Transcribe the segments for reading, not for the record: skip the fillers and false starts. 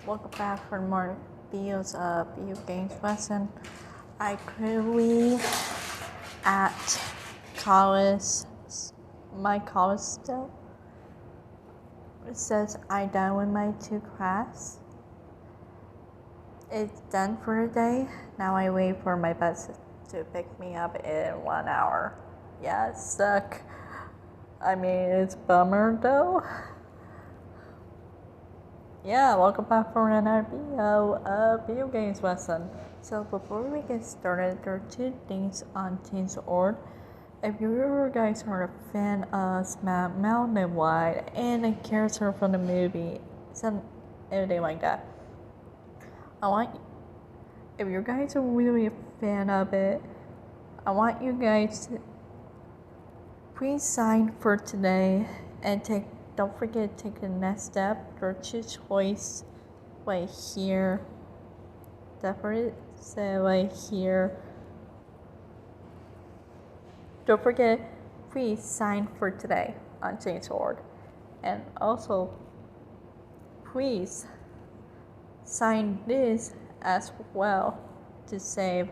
Welcome back for more videos of video games lesson. I currently at college, my college still. It says I done with my 2 class. It's done for the day. Now I wait for my bus to pick me up in 1 hour. Yeah, it suck. I mean, it's bummer though. Yeah, welcome back for another video of video games lesson. So before we get started, there are 2 things on Teens Org. If you guys are a fan of Smack Mountain Wide and a character from the movie, anything like that, if you guys are really a fan of it, I want you guys to please sign for today and don't forget to take the next step. There are 2 choices right here. Definitely say right here. Don't forget, please sign for today on Teens Org. And also, please sign this as well to save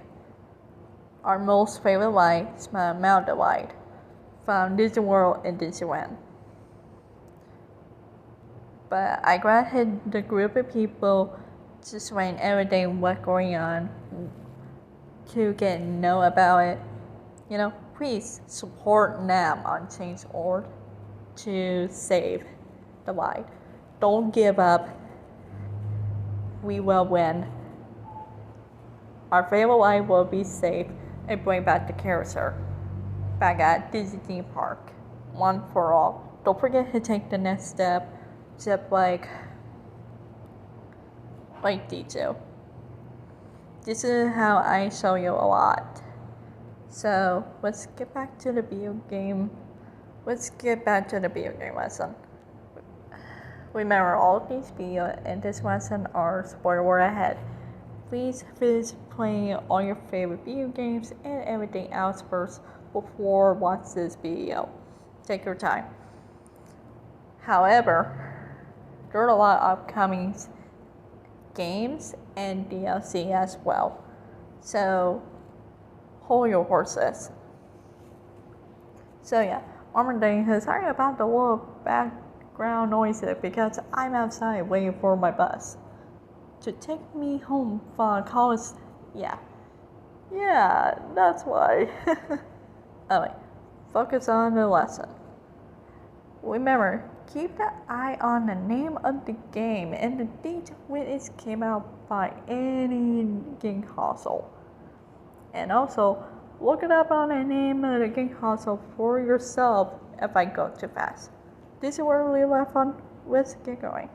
our most favorite ride, Smash Mountain Ride, from Disney World and Disneyland. But I granted the group of people to explain everything what's going on to get to know about it. Please support them on Change.org to save the ride. Don't give up. We will win. Our favorite ride will be safe and bring back the character back at Disney Park. One for all. Don't forget to take the next step, just like D2. This is how I show you a lot. So let's get back to the video game. Lesson. Remember, all of these videos in this lesson are spoiler ahead. Please finish playing all your favorite video games and everything else first before watch this video. Take your time. However, there are a lot of upcoming games and DLC as well. So hold your horses. So yeah, Armor Day is sorry about the little background noises because I'm outside waiting for my bus to take me home from college. Yeah, that's why. Anyway, focus on the lesson. Remember, keep an eye on the name of the game and the date when it came out by any game console. And also, look it up on the name of the game console for yourself if I go too fast. This is where we left on. Let's get going.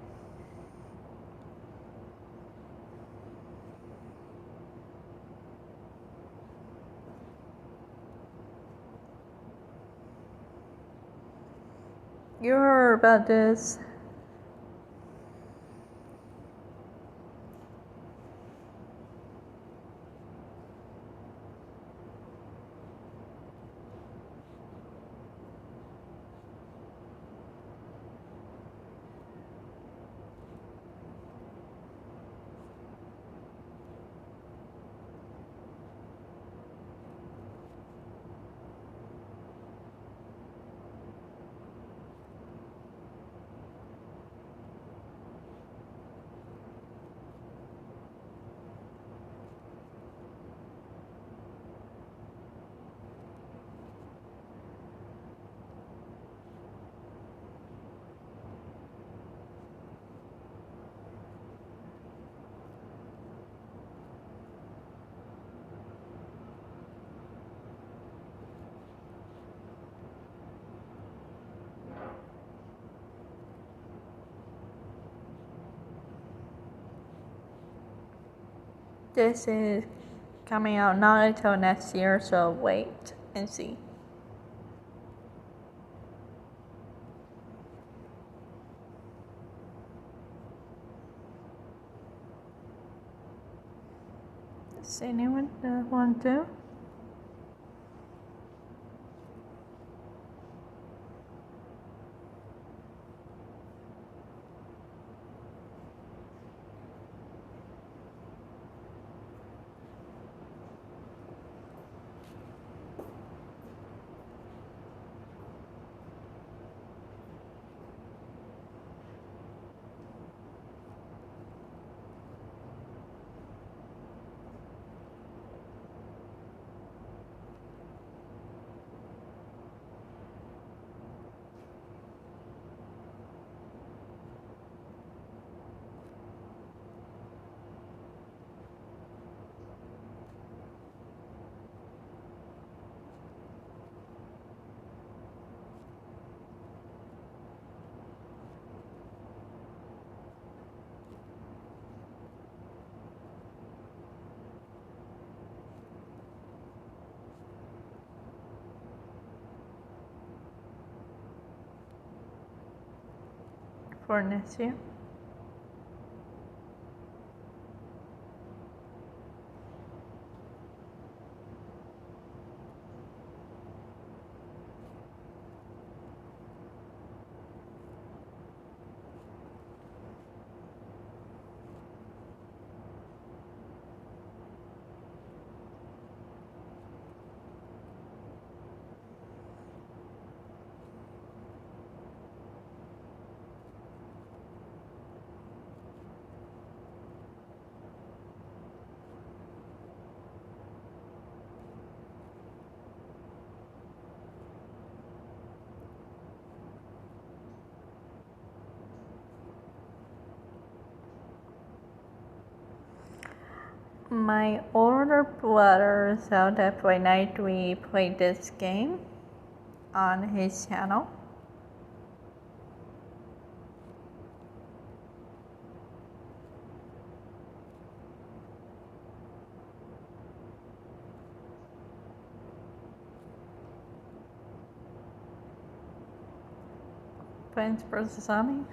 You heard about this. This is coming out not until next year, so wait and see. Does anyone want to? for next year. My older brother saw that one night we played this game on his channel. Plants vs. Zombie.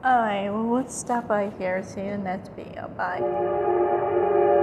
Alright, we'll stop by here. See you next video. Bye.